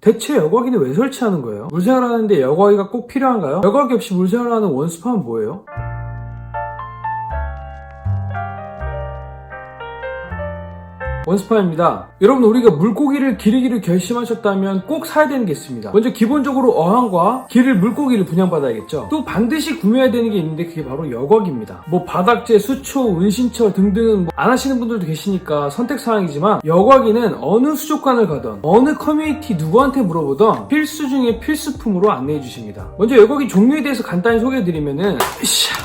대체 여과기는 왜 설치하는 거예요? 물생활하는데 여과기가 꼭 필요한가요? 여과기 없이 물생활하는 원스파는 뭐예요? 원스파입니다. 여러분, 우리가 물고기를 기르기를 결심하셨다면 꼭 사야 되는 게 있습니다. 먼저 기본적으로 어항과 기를 물고기를 분양받아야겠죠. 또 반드시 구매해야 되는 게 있는데 그게 바로 여과기입니다. 바닥재, 수초, 은신처 등등 안 하시는 분들도 계시니까 선택사항이지만 여과기는 어느 수족관을 가든 어느 커뮤니티 누구한테 물어보던 필수 중에 필수품으로 안내해 주십니다. 먼저 여과기 종류에 대해서 간단히 소개해드리면은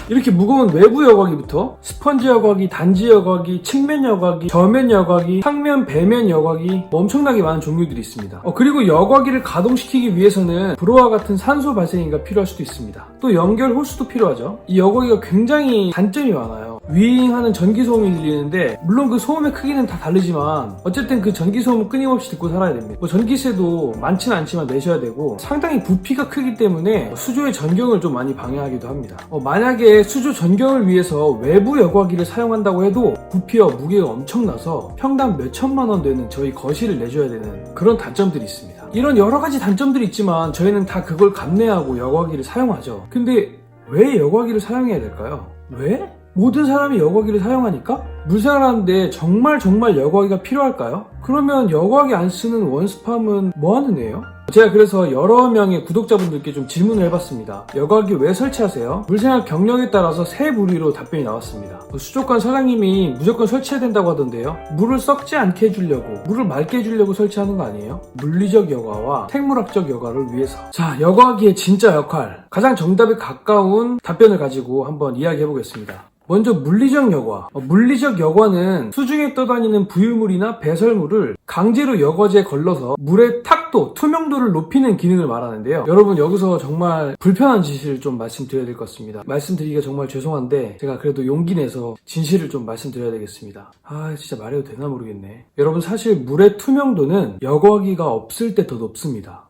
이렇게 무거운 외부 여과기부터 스펀지 여과기, 단지 여과기, 측면 여과기, 저면 여과기, 상면, 배면 여과기 엄청나게 많은 종류들이 있습니다. 그리고 여과기를 가동시키기 위해서는 불어와 같은 산소 발생기가 필요할 수도 있습니다. 또 연결 호스도 필요하죠. 이 여과기가 굉장히 단점이 많아요. 윙하는 전기 소음이 들리는데 물론 그 소음의 크기는 다 다르지만 어쨌든 그 전기 소음은 끊임없이 듣고 살아야 됩니다. 전기세도 많지는 않지만 내셔야 되고 상당히 부피가 크기 때문에 수조의 전경을 좀 많이 방해하기도 합니다. 만약에 수조 전경을 위해서 외부 여과기를 사용한다고 해도 부피와 무게가 엄청나서 평당 몇천만 원 되는 저희 거실을 내줘야 되는 그런 단점들이 있습니다. 이런 여러 가지 단점들이 있지만 저희는 다 그걸 감내하고 여과기를 사용하죠. 근데 왜 여과기를 사용해야 될까요? 왜? 모든 사람이 여과기를 사용하니까? 물생활하는데 정말 여과기가 필요할까요? 그러면 여과기 안 쓰는 원스팜은 뭐 하는 애예요? 제가 그래서 여러 명의 구독자분들께 좀 질문을 해봤습니다. 여과기 왜 설치하세요? 물생활 경력에 따라서 세 부류로 답변이 나왔습니다. 수족관 사장님이 무조건 설치해야 된다고 하던데요. 물을 썩지 않게 해주려고, 물을 맑게 해주려고 설치하는 거 아니에요? 물리적 여과와 생물학적 여과를 위해서. 자, 여과기의 진짜 역할, 가장 정답에 가까운 답변을 가지고 한번 이야기해보겠습니다. 먼저 물리적 여과. 물리적 여과는 수중에 떠다니는 부유물이나 배설물을 강제로 여과제에 걸러서 물의 탁도, 투명도를 높이는 기능을 말하는데요. 여러분, 여기서 정말 불편한 진실을 좀 말씀드려야 될 것 같습니다. 말씀드리기가 정말 죄송한데 제가 그래도 용기 내서 진실을 좀 말씀드려야 되겠습니다. 진짜 말해도 되나 모르겠네. 여러분, 사실 물의 투명도는 여과기가 없을 때 더 높습니다.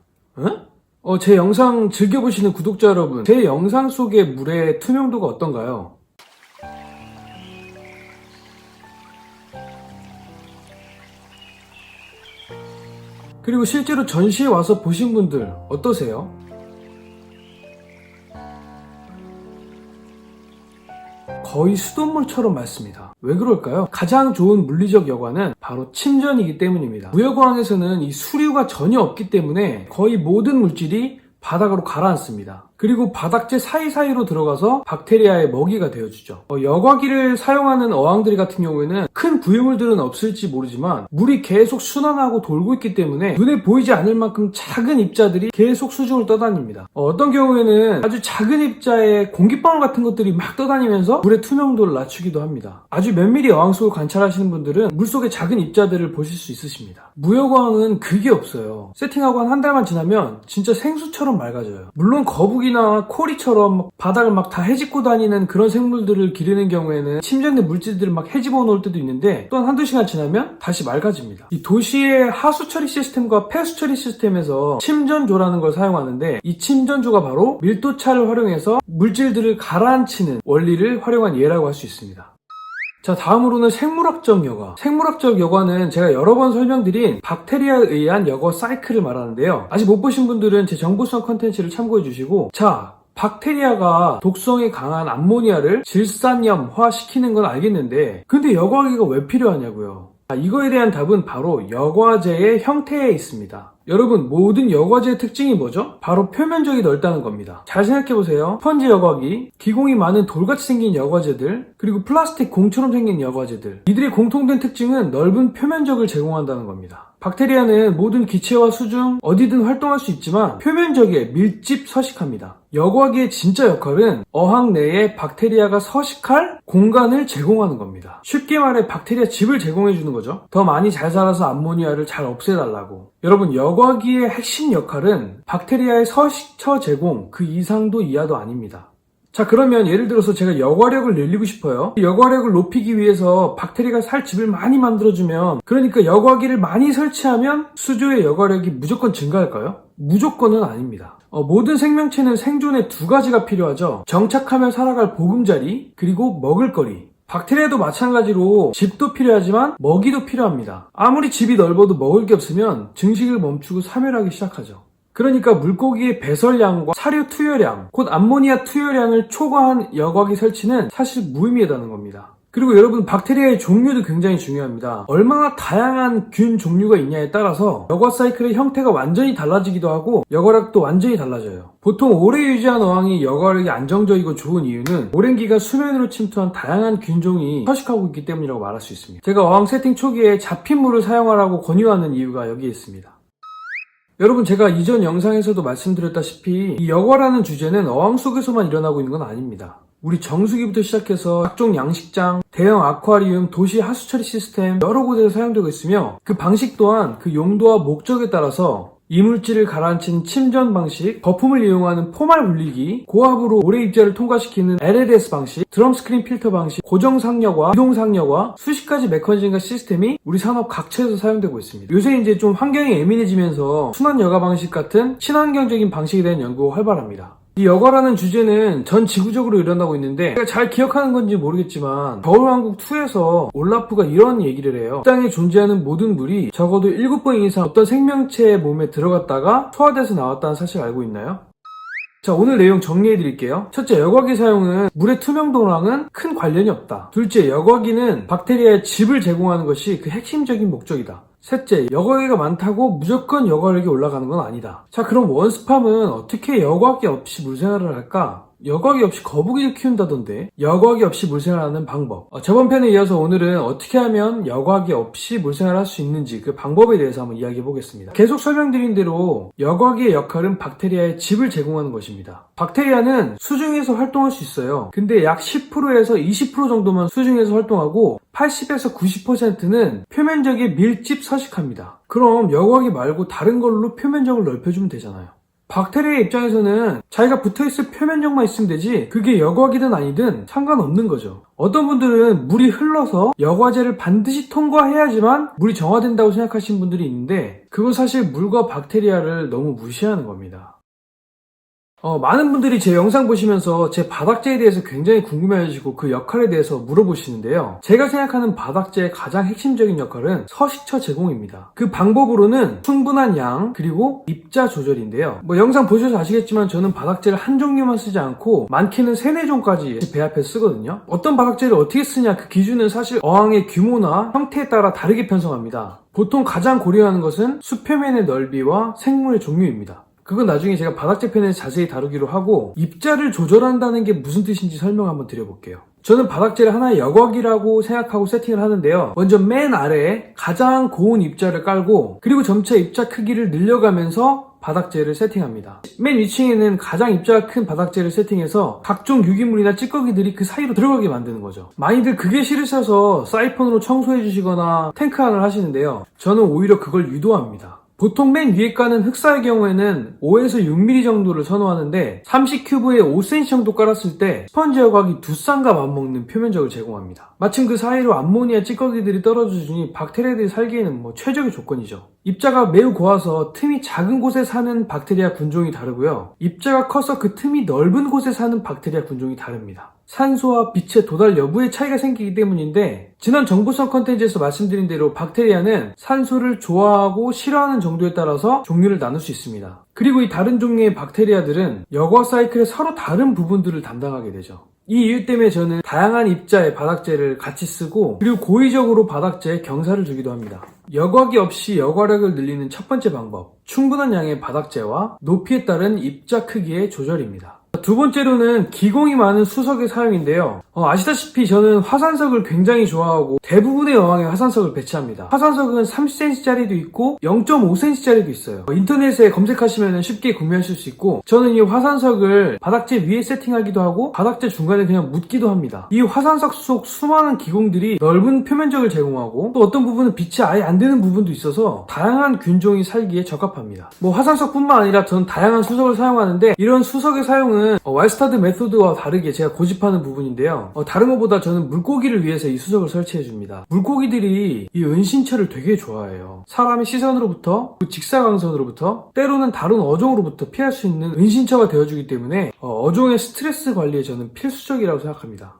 제 영상 즐겨보시는 구독자 여러분, 제 영상 속의 물의 투명도가 어떤가요? 그리고 실제로 전시에 와서 보신 분들 어떠세요? 거의 수돗물처럼 맑습니다. 왜 그럴까요? 가장 좋은 물리적 여과는 바로 침전이기 때문입니다. 무여과항에서는 이 수류가 전혀 없기 때문에 거의 모든 물질이 바닥으로 가라앉습니다. 그리고 바닥재 사이사이로 들어가서 박테리아의 먹이가 되어주죠. 여과기를 사용하는 어항들 같은 경우에는 큰 부유물들은 없을지 모르지만 물이 계속 순환하고 돌고 있기 때문에 눈에 보이지 않을 만큼 작은 입자들이 계속 수중을 떠다닙니다. 어떤 경우에는 아주 작은 입자에 공기방울 같은 것들이 막 떠다니면서 물의 투명도를 낮추기도 합니다. 아주 면밀히 어항 속을 관찰하시는 분들은 물속의 작은 입자들을 보실 수 있으십니다. 무여과항은 그게 없어요. 세팅하고 한 달만 지나면 진짜 생수처럼 맑아져요. 물론 거북이나 코리처럼 바닥을 막 다 헤집고 다니는 그런 생물들을 기르는 경우에는 침전된 물질들을 막 헤집어 놓을 때도 있는데 또한 한두 시간 지나면 다시 맑아집니다. 이 도시의 하수 처리 시스템과 폐수 처리 시스템에서 침전조라는 걸 사용하는데 이 침전조가 바로 밀도차를 활용해서 물질들을 가라앉히는 원리를 활용한 예라고 할 수 있습니다. 자, 다음으로는 생물학적 여과. 생물학적 여과는 제가 여러 번 설명드린 박테리아에 의한 여과 사이클을 말하는데요. 아직 못 보신 분들은 제 정보성 컨텐츠를 참고해 주시고, 자, 박테리아가 독성이 강한 암모니아를 질산염화시키는 건 알겠는데 근데 여과기가 왜 필요하냐고요. 이거에 대한 답은 바로 여과제의 형태에 있습니다. 여러분, 모든 여과제의 특징이 뭐죠? 바로 표면적이 넓다는 겁니다. 잘 생각해보세요. 스펀지 여과기, 기공이 많은 돌같이 생긴 여과제들, 그리고 플라스틱 공처럼 생긴 여과제들. 이들의 공통된 특징은 넓은 표면적을 제공한다는 겁니다. 박테리아는 모든 기체와 수중 어디든 활동할 수 있지만 표면적에 밀집 서식합니다. 여과기의 진짜 역할은 어항 내에 박테리아가 서식할 공간을 제공하는 겁니다. 쉽게 말해 박테리아 집을 제공해주는 거죠. 더 많이 잘 살아서 암모니아를 잘 없애달라고. 여러분, 여과기의 핵심 역할은 박테리아의 서식처 제공, 그 이상도 이하도 아닙니다. 자, 그러면 예를 들어서 제가 여과력을 늘리고 싶어요. 여과력을 높이기 위해서 박테리아가 살 집을 많이 만들어주면, 그러니까 여과기를 많이 설치하면 수조의 여과력이 무조건 증가할까요? 무조건은 아닙니다. 모든 생명체는 생존에 두 가지가 필요하죠. 정착하며 살아갈 보금자리, 그리고 먹을거리. 박테리아도 마찬가지로 집도 필요하지만 먹이도 필요합니다. 아무리 집이 넓어도 먹을 게 없으면 증식을 멈추고 사멸하기 시작하죠. 그러니까 물고기의 배설량과 사료 투여량, 곧 암모니아 투여량을 초과한 여과기 설치는 사실 무의미하다는 겁니다. 그리고 여러분, 박테리아의 종류도 굉장히 중요합니다. 얼마나 다양한 균 종류가 있냐에 따라서 여과 사이클의 형태가 완전히 달라지기도 하고 여과력도 완전히 달라져요. 보통 오래 유지한 어항이 여과력이 안정적이고 좋은 이유는 오랜 기간 수면으로 침투한 다양한 균종이 서식하고 있기 때문이라고 말할 수 있습니다. 제가 어항 세팅 초기에 잡힌 물을 사용하라고 권유하는 이유가 여기에 있습니다. 여러분, 제가 이전 영상에서도 말씀드렸다시피 이 여과라는 주제는 어항 속에서만 일어나고 있는 건 아닙니다. 우리 정수기부터 시작해서 각종 양식장, 대형 아쿠아리움, 도시 하수처리 시스템 여러 곳에서 사용되고 있으며 그 방식 또한 그 용도와 목적에 따라서 이물질을 가라앉히는 침전 방식, 거품을 이용하는 포말 분리기, 고압으로 오래 입자를 통과시키는 LLS 방식, 드럼 스크린 필터 방식, 고정 상여과, 이동 상여과 수십 가지 메커니즘과 시스템이 우리 산업 각처에서 사용되고 있습니다. 요새 이제 좀 환경이 예민해지면서 순환 여과 방식 같은 친환경적인 방식에 대한 연구가 활발합니다. 이 여과라는 주제는 전 지구적으로 일어나고 있는데 제가 잘 기억하는 건지 모르겠지만 겨울왕국2에서 올라프가 이런 얘기를 해요. 이 땅에 존재하는 모든 물이 적어도 7번 이상 어떤 생명체의 몸에 들어갔다가 소화돼서 나왔다는 사실을 알고 있나요? 자, 오늘 내용 정리해드릴게요. 첫째, 여과기 사용은 물의 투명도랑은 큰 관련이 없다. 둘째, 여과기는 박테리아의 즙을 제공하는 것이 그 핵심적인 목적이다. 셋째, 여과기가 많다고 무조건 여과력이 올라가는 건 아니다. 자, 그럼 원스팜은 어떻게 여과기 없이 물생활을 할까? 여과기 없이 거북이를 키운다던데 여과기 없이 물생활하는 방법. 저번 편에 이어서 오늘은 어떻게 하면 여과기 없이 물생활할 수 있는지 그 방법에 대해서 한번 이야기해 보겠습니다. 계속 설명드린 대로 여과기의 역할은 박테리아의 즙을 제공하는 것입니다. 박테리아는 수중에서 활동할 수 있어요. 근데 약 10%에서 20% 정도만 수중에서 활동하고 80에서 90%는 표면적에 밀집 서식합니다. 그럼 여과기 말고 다른 걸로 표면적을 넓혀주면 되잖아요. 박테리아 입장에서는 자기가 붙어있을 표면적만 있으면 되지 그게 여과기든 아니든 상관없는 거죠. 어떤 분들은 물이 흘러서 여과제를 반드시 통과해야지만 물이 정화된다고 생각하시는 분들이 있는데 그건 사실 물과 박테리아를 너무 무시하는 겁니다. 많은 분들이 제 영상 보시면서 제 바닥재에 대해서 굉장히 궁금해하시고 그 역할에 대해서 물어보시는데요. 제가 생각하는 바닥재의 가장 핵심적인 역할은 서식처 제공입니다. 그 방법으로는 충분한 양 그리고 입자 조절인데요. 영상 보셔서 아시겠지만 저는 바닥재를 한 종류만 쓰지 않고 많게는 3-4종까지 배 앞에 쓰거든요. 어떤 바닥재를 어떻게 쓰냐 그 기준은 사실 어항의 규모나 형태에 따라 다르게 편성합니다. 보통 가장 고려하는 것은 수표면의 넓이와 생물의 종류입니다. 그건 나중에 제가 바닥재 편에서 자세히 다루기로 하고 입자를 조절한다는 게 무슨 뜻인지 설명 한번 드려볼게요. 저는 바닥재를 하나의 여과기라고 생각하고 세팅을 하는데요. 먼저 맨 아래에 가장 고운 입자를 깔고 그리고 점차 입자 크기를 늘려가면서 바닥재를 세팅합니다. 맨 위층에는 가장 입자가 큰 바닥재를 세팅해서 각종 유기물이나 찌꺼기들이 그 사이로 들어가게 만드는 거죠. 많이들 그게 싫으셔서 사이폰으로 청소해 주시거나 탱크안을 하시는데요. 저는 오히려 그걸 유도합니다. 보통 맨 위에 까는 흑사의 경우에는 5에서 6mm 정도를 선호하는데 30큐브에 5cm 정도 깔았을 때 스펀지 여과기 두 쌍과 맞먹는 표면적을 제공합니다. 마침 그 사이로 암모니아 찌꺼기들이 떨어져주니 박테리아들이 살기에는 최적의 조건이죠. 입자가 매우 고와서 틈이 작은 곳에 사는 박테리아 군종이 다르고요. 입자가 커서 그 틈이 넓은 곳에 사는 박테리아 군종이 다릅니다. 산소와 빛의 도달 여부의 차이가 생기기 때문인데 지난 정보성 컨텐츠에서 말씀드린 대로 박테리아는 산소를 좋아하고 싫어하는 정도에 따라서 종류를 나눌 수 있습니다. 그리고 이 다른 종류의 박테리아들은 여과 사이클의 서로 다른 부분들을 담당하게 되죠. 이 이유 때문에 저는 다양한 입자의 바닥재를 같이 쓰고 그리고 고의적으로 바닥재에 경사를 주기도 합니다. 여과기 없이 여과력을 늘리는 첫 번째 방법, 충분한 양의 바닥재와 높이에 따른 입자 크기의 조절입니다. 두 번째로는 기공이 많은 수석의 사용인데요. 아시다시피 저는 화산석을 굉장히 좋아하고 대부분의 어항에 화산석을 배치합니다. 화산석은 30cm짜리도 있고 0.5cm짜리도 있어요. 인터넷에 검색하시면 쉽게 구매하실 수 있고 저는 이 화산석을 바닥재 위에 세팅하기도 하고 바닥재 중간에 그냥 묻기도 합니다. 이 화산석 속 수많은 기공들이 넓은 표면적을 제공하고 또 어떤 부분은 빛이 아예 안 되는 부분도 있어서 다양한 균종이 살기에 적합합니다. 화산석뿐만 아니라 저는 다양한 수석을 사용하는데 이런 수석의 사용은 와일스타드 메소드와 다르게 제가 고집하는 부분인데요. 다른 것보다 저는 물고기를 위해서 이 수석을 설치해줍니다. 물고기들이 이 은신처를 되게 좋아해요. 사람의 시선으로부터 직사광선으로부터 때로는 다른 어종으로부터 피할 수 있는 은신처가 되어주기 때문에 어종의 스트레스 관리에 저는 필수적이라고 생각합니다.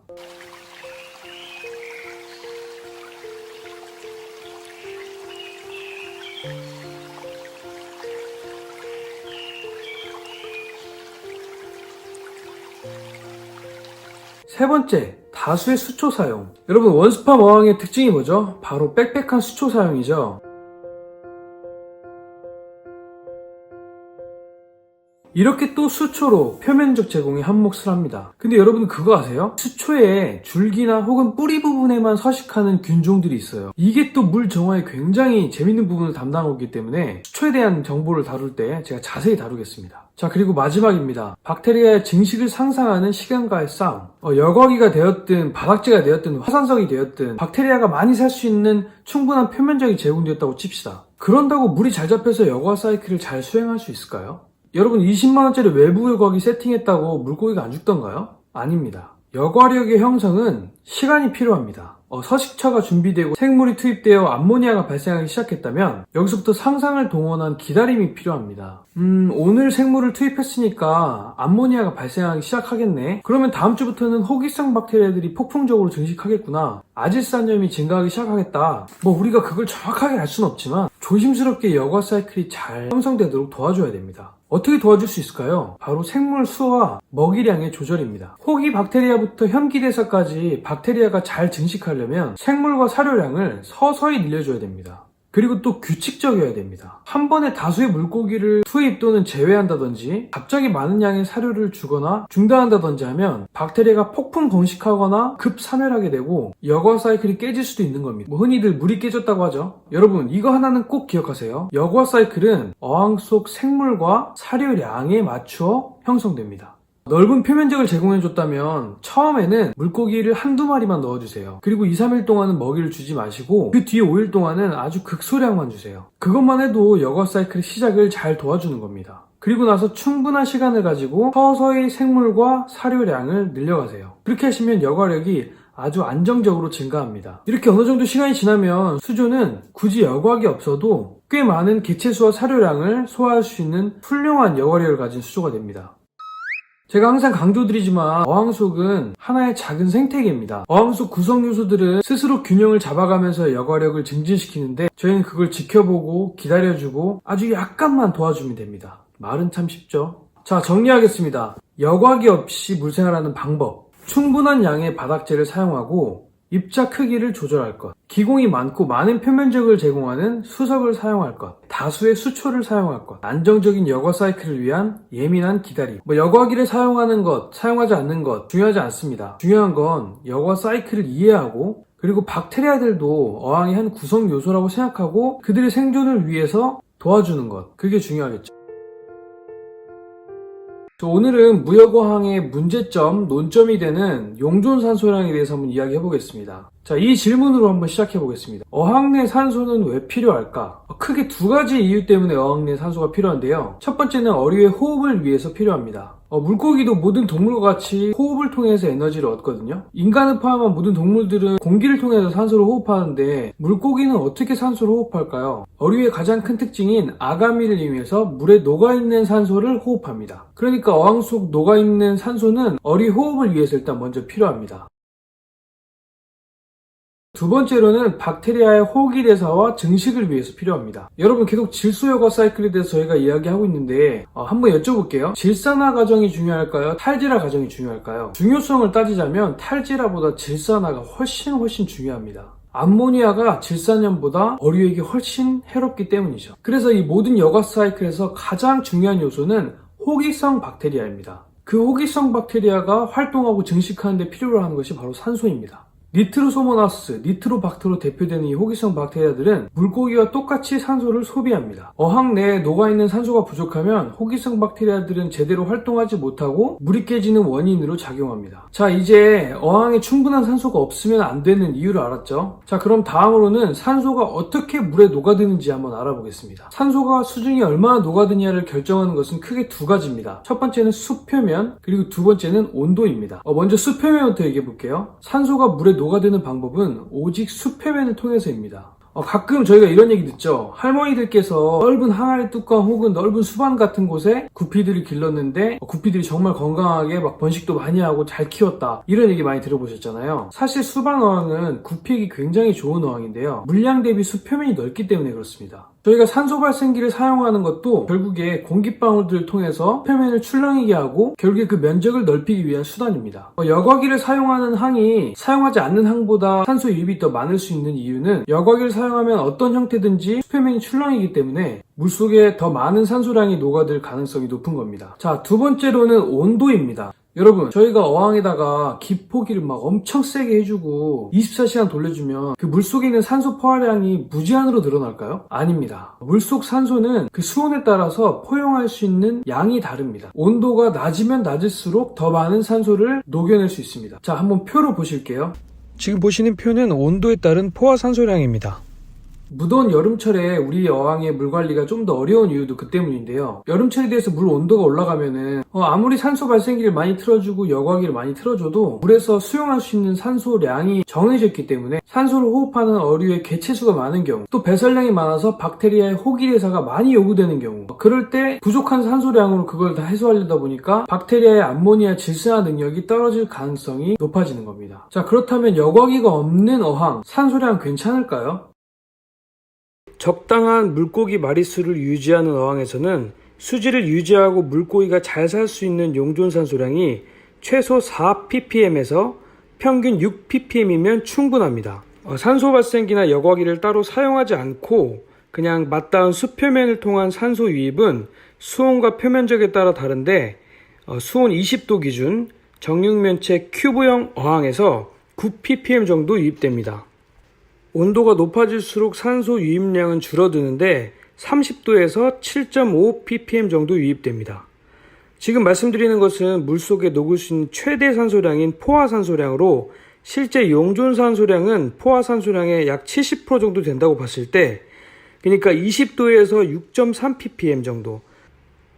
세 번째, 다수의 수초 사용. 여러분, 원스팜 어항의 특징이 뭐죠? 바로 빽빽한 수초 사용이죠. 이렇게 또 수초로 표면적 제공에 한몫을 합니다. 근데 여러분 그거 아세요? 수초에 줄기나 혹은 뿌리 부분에만 서식하는 균종들이 있어요. 이게 또 물 정화에 굉장히 재밌는 부분을 담당하고 있기 때문에 수초에 대한 정보를 다룰 때 제가 자세히 다루겠습니다. 자, 그리고 마지막입니다. 박테리아의 증식을 상상하는 시간과의 싸움. 여과기가 되었든 바닥재가 되었든 화산석이 되었든 박테리아가 많이 살 수 있는 충분한 표면적이 제공되었다고 칩시다. 그런다고 물이 잘 잡혀서 여과 사이클을 잘 수행할 수 있을까요? 여러분 20만원짜리 외부 여과기 세팅했다고 물고기가 안 죽던가요? 아닙니다. 여과력의 형성은 시간이 필요합니다. 서식처가 준비되고 생물이 투입되어 암모니아가 발생하기 시작했다면 여기서부터 상상을 동원한 기다림이 필요합니다. 오늘 생물을 투입했으니까 암모니아가 발생하기 시작하겠네. 그러면 다음 주부터는 호기성 박테리아들이 폭풍적으로 증식하겠구나. 아질산염이 증가하기 시작하겠다. 우리가 그걸 정확하게 알 수는 없지만 조심스럽게 여과 사이클이 잘 형성되도록 도와줘야 됩니다. 어떻게 도와줄 수 있을까요? 바로 생물 수와 먹이량의 조절입니다. 호기 박테리아부터 현기대사까지 박테리아가 잘 증식하려면 생물과 사료량을 서서히 늘려줘야 됩니다. 그리고 또 규칙적이어야 됩니다. 한 번에 다수의 물고기를 투입 또는 제외한다든지 갑자기 많은 양의 사료를 주거나 중단한다든지 하면 박테리아가 폭풍 번식하거나 급사멸하게 되고 여과 사이클이 깨질 수도 있는 겁니다. 흔히들 물이 깨졌다고 하죠. 여러분 이거 하나는 꼭 기억하세요. 여과 사이클은 어항 속 생물과 사료량에 맞추어 형성됩니다. 넓은 표면적을 제공해줬다면 처음에는 물고기를 한두 마리만 넣어주세요. 그리고 2, 3일 동안은 먹이를 주지 마시고 그 뒤에 5일 동안은 아주 극소량만 주세요. 그것만 해도 여과 사이클 시작을 잘 도와주는 겁니다. 그리고 나서 충분한 시간을 가지고 서서히 생물과 사료량을 늘려가세요. 그렇게 하시면 여과력이 아주 안정적으로 증가합니다. 이렇게 어느 정도 시간이 지나면 수조는 굳이 여과기 없어도 꽤 많은 개체수와 사료량을 소화할 수 있는 훌륭한 여과력을 가진 수조가 됩니다. 제가 항상 강조드리지만 어항 속은 하나의 작은 생태계입니다. 어항 속 구성 요소들은 스스로 균형을 잡아가면서 여과력을 증진시키는데 저희는 그걸 지켜보고 기다려주고 아주 약간만 도와주면 됩니다. 말은 참 쉽죠? 자, 정리하겠습니다. 여과기 없이 물생활하는 방법. 충분한 양의 바닥재를 사용하고 입자 크기를 조절할 것, 기공이 많고 많은 표면적을 제공하는 수석을 사용할 것, 다수의 수초를 사용할 것, 안정적인 여과 사이클을 위한 예민한 기다림. 여과기를 사용하는 것, 사용하지 않는 것 중요하지 않습니다. 중요한 건 여과 사이클을 이해하고 그리고 박테리아들도 어항의 한 구성 요소라고 생각하고 그들의 생존을 위해서 도와주는 것, 그게 중요하겠죠. 오늘은 무역어항의 문제점, 논점이 되는 용존 산소량에 대해서 한번 이야기해 보겠습니다. 자, 이 질문으로 한번 시작해 보겠습니다. 어항 내 산소는 왜 필요할까? 크게 두 가지 이유 때문에 어항 내 산소가 필요한데요. 첫 번째는 어류의 호흡을 위해서 필요합니다. 물고기도 모든 동물과 같이 호흡을 통해서 에너지를 얻거든요. 인간을 포함한 모든 동물들은 공기를 통해서 산소를 호흡하는데 물고기는 어떻게 산소를 호흡할까요? 어류의 가장 큰 특징인 아가미를 이용해서 물에 녹아있는 산소를 호흡합니다. 그러니까 어항 속 녹아있는 산소는 어류 호흡을 위해서 일단 먼저 필요합니다. 두 번째로는 박테리아의 호기대사와 증식을 위해서 필요합니다. 여러분 계속 질소여과 사이클에 대해서 저희가 이야기하고 있는데 한번 여쭤볼게요. 질산화 과정이 중요할까요? 탈질화 과정이 중요할까요? 중요성을 따지자면 탈질화보다 질산화가 훨씬 중요합니다. 암모니아가 질산염보다 어류에게 훨씬 해롭기 때문이죠. 그래서 이 모든 여과 사이클에서 가장 중요한 요소는 호기성 박테리아입니다. 그 호기성 박테리아가 활동하고 증식하는 데 필요로 하는 것이 바로 산소입니다. 니트로소모나스, 니트로박터로 대표되는 이 호기성 박테리아들은 물고기와 똑같이 산소를 소비합니다. 어항 내에 녹아있는 산소가 부족하면 호기성 박테리아들은 제대로 활동하지 못하고 물이 깨지는 원인으로 작용합니다. 자, 이제 어항에 충분한 산소가 없으면 안 되는 이유를 알았죠? 자, 그럼 다음으로는 산소가 어떻게 물에 녹아드는지 한번 알아보겠습니다. 산소가 수중에 얼마나 녹아드냐를 결정하는 것은 크게 두 가지입니다. 첫 번째는 수표면, 그리고 두 번째는 온도입니다. 먼저 수표면부터 얘기해 볼게요. 산소가 물에 녹아드는 방법은 오직 수표면을 통해서입니다. 가끔 저희가 이런 얘기 듣죠. 할머니들께서 넓은 항아리 뚜껑 혹은 넓은 수반 같은 곳에 구피들을 길렀는데 구피들이 정말 건강하게 막 번식도 많이 하고 잘 키웠다, 이런 얘기 많이 들어보셨잖아요. 사실 수반 어항은 구피하기 굉장히 좋은 어항인데요. 물량 대비 수표면이 넓기 때문에 그렇습니다. 저희가 산소 발생기를 사용하는 것도 결국에 공기방울들을 통해서 표면을 출렁이게 하고 결국에 그 면적을 넓히기 위한 수단입니다. 여과기를 사용하는 항이 사용하지 않는 항보다 산소 유입이 더 많을 수 있는 이유는 여과기를 사용하면 어떤 형태든지 수표면이 출렁이기 때문에 물속에 더 많은 산소량이 녹아들 가능성이 높은 겁니다. 자, 두 번째로는 온도입니다. 여러분, 저희가 어항에다가 기포기를 막 엄청 세게 해주고 24시간 돌려주면 그 물속에 있는 산소 포화량이 무제한으로 늘어날까요? 아닙니다. 물속 산소는 그 수온에 따라서 포용할 수 있는 양이 다릅니다. 온도가 낮으면 낮을수록 더 많은 산소를 녹여낼 수 있습니다. 자, 한번 표로 보실게요. 지금 보시는 표는 온도에 따른 포화 산소량입니다. 무더운 여름철에 우리 어항의 물 관리가 좀 더 어려운 이유도 그 때문인데요. 여름철에 대해서 물 온도가 올라가면은 아무리 산소 발생기를 많이 틀어주고 여과기를 많이 틀어줘도 물에서 수용할 수 있는 산소량이 정해져 있기 때문에 산소를 호흡하는 어류의 개체수가 많은 경우, 또 배설량이 많아서 박테리아의 호기대사가 많이 요구되는 경우, 그럴 때 부족한 산소량으로 그걸 다 해소하려다 보니까 박테리아의 암모니아 질산화 능력이 떨어질 가능성이 높아지는 겁니다. 자, 그렇다면 여과기가 없는 어항, 산소량 괜찮을까요? 적당한 물고기 마리수를 유지하는 어항에서는 수질을 유지하고 물고기가 잘 살 수 있는 용존산소량이 최소 4ppm에서 평균 6ppm이면 충분합니다. 산소 발생기나 여과기를 따로 사용하지 않고 그냥 맞닿은 수표면을 통한 산소 유입은 수온과 표면적에 따라 다른데 수온 20도 기준 정육면체 큐브형 어항에서 9ppm 정도 유입됩니다. 온도가 높아질수록 산소 유입량은 줄어드는데 30도에서 7.5ppm 정도 유입됩니다. 지금 말씀드리는 것은 물속에 녹을 수 있는 최대 산소량인 포화산소량으로 실제 용존산소량은 포화산소량의 약 70% 정도 된다고 봤을 때, 그러니까 20도에서 6.3ppm 정도,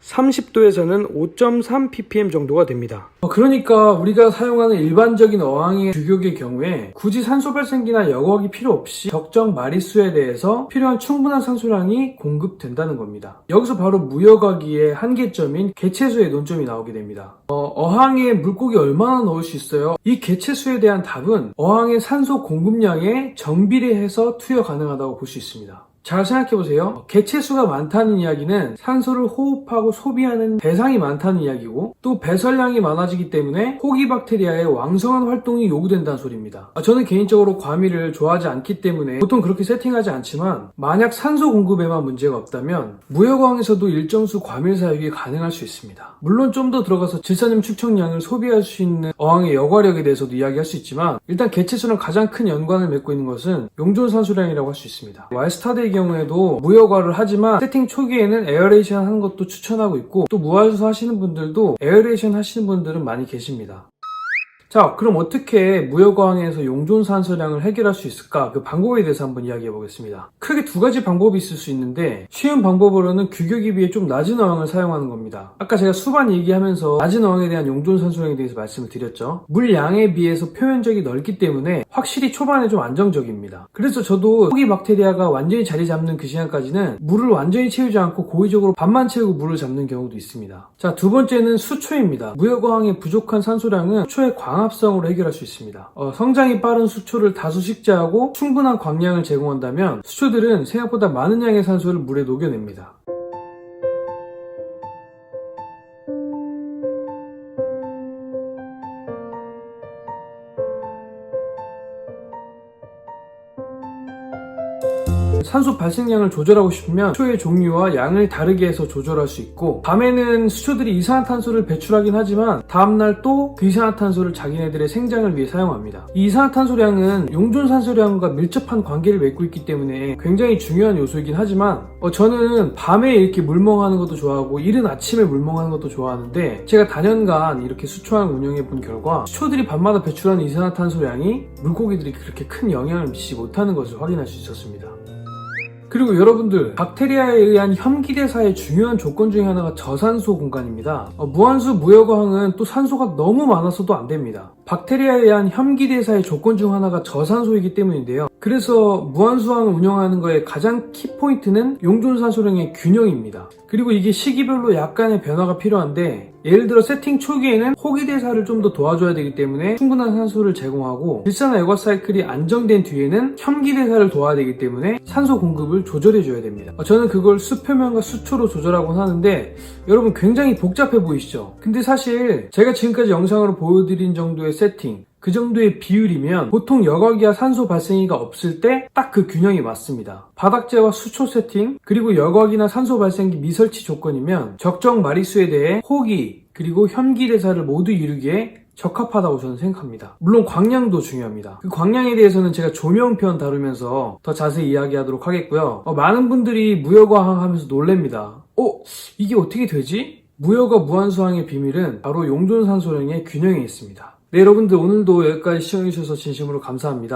30도에서는 5.3ppm 정도가 됩니다. 그러니까 우리가 사용하는 일반적인 어항의 규격의 경우에 굳이 산소 발생기나 여과기 필요 없이 적정 마리수에 대해서 필요한 충분한 산소량이 공급된다는 겁니다. 여기서 바로 무여과기의 한계점인 개체수의 논점이 나오게 됩니다. 어항에 물고기 얼마나 넣을 수 있어요? 이 개체수에 대한 답은 어항의 산소 공급량에 정비례해서 투여 가능하다고 볼 수 있습니다. 잘 생각해보세요. 개체수가 많다는 이야기는 산소를 호흡하고 소비하는 대상이 많다는 이야기고, 또 배설량이 많아지기 때문에 호기박테리아의 왕성한 활동이 요구된다는 소리입니다. 저는 개인적으로 과미를 좋아하지 않기 때문에 보통 그렇게 세팅하지 않지만, 만약 산소 공급에만 문제가 없다면 무역어항에서도 일정수 과밀 사육이 가능할 수 있습니다. 물론 좀 더 들어가서 질산염 축적량을 소비할 수 있는 어항의 여과력에 대해서도 이야기할 수 있지만, 일단 개체수랑 가장 큰 연관을 맺고 있는 것은 용존산소량이라고 할 수 있습니다. 와이스타드의 경우에도 무여과를 하지만 세팅 초기에는 에어레이션 하는 것도 추천하고 있고, 또 무활수 하시는 분들도 에어레이션 하시는 분들은 많이 계십니다. 자, 그럼 어떻게 무여과항에서 용존산소량을 해결할 수 있을까? 그 방법에 대해서 한번 이야기해 보겠습니다. 크게 두 가지 방법이 있을 수 있는데, 쉬운 방법으로는 규격에 비해 좀 낮은 어항을 사용하는 겁니다. 아까 제가 수반 얘기하면서 낮은 어항에 대한 용존산소량에 대해서 말씀을 드렸죠. 물 양에 비해서 표면적이 넓기 때문에 확실히 초반에 좀 안정적입니다. 그래서 저도 호기박테리아가 완전히 자리 잡는 그 시간까지는 물을 완전히 채우지 않고 고의적으로 반만 채우고 물을 잡는 경우도 있습니다. 자, 두 번째는 수초입니다. 무여과항의 부족한 산소량은 수초의 광합성으로 해결할 수 있습니다. 성장이 빠른 수초를 다수 식재하고 충분한 광량을 제공한다면 수초들은 생각보다 많은 양의 산소를 물에 녹여냅니다. 산소 발생량을 조절하고 싶으면 수초의 종류와 양을 다르게 해서 조절할 수 있고, 밤에는 수초들이 이산화탄소를 배출하긴 하지만 다음날 또 그 이산화탄소를 자기네들의 생장을 위해 사용합니다. 이 이산화탄소량은 용존산소량과 밀접한 관계를 맺고 있기 때문에 굉장히 중요한 요소이긴 하지만, 저는 밤에 이렇게 물멍하는 것도 좋아하고 이른 아침에 물멍하는 것도 좋아하는데, 제가 다년간 이렇게 수초항 운영해 본 결과 수초들이 밤마다 배출하는 이산화탄소량이 물고기들이 그렇게 큰 영향을 미치지 못하는 것을 확인할 수 있었습니다. 그리고 여러분들, 박테리아에 의한 혐기대사의 중요한 조건 중에 하나가 저산소 공간입니다. 무한수 무여과항은 또 산소가 너무 많아서도 안 됩니다. 박테리아에 의한 혐기대사의 조건 중 하나가 저산소이기 때문인데요. 그래서 무한수항을 운영하는 거의 가장 키포인트는 용존산소량의 균형입니다. 그리고 이게 시기별로 약간의 변화가 필요한데, 예를 들어 세팅 초기에는 호기대사를 좀 더 도와줘야 되기 때문에 충분한 산소를 제공하고, 질산 애과 사이클이 안정된 뒤에는 혐기대사를 도와야 되기 때문에 산소 공급을 조절해줘야 됩니다. 저는 그걸 수표면과 수초로 조절하곤 하는데, 여러분 굉장히 복잡해 보이시죠? 근데 사실 제가 지금까지 영상으로 보여드린 정도의 세팅, 그 정도의 비율이면 보통 여과기와 산소 발생기가 없을 때 딱 그 균형이 맞습니다. 바닥재와 수초 세팅, 그리고 여과기나 산소 발생기 미설치 조건이면 적정 마리수에 대해 호기, 그리고 혐기 대사를 모두 이루기에 적합하다고 저는 생각합니다. 물론 광량도 중요합니다. 그 광량에 대해서는 제가 조명편 다루면서 더 자세히 이야기하도록 하겠고요. 많은 분들이 무여과항 하면서 놀랍니다. 이게 어떻게 되지? 무여과 무한수항의 비밀은 바로 용존산소량의 균형에 있습니다. 네, 여러분들 오늘도 여기까지 시청해주셔서 진심으로 감사합니다.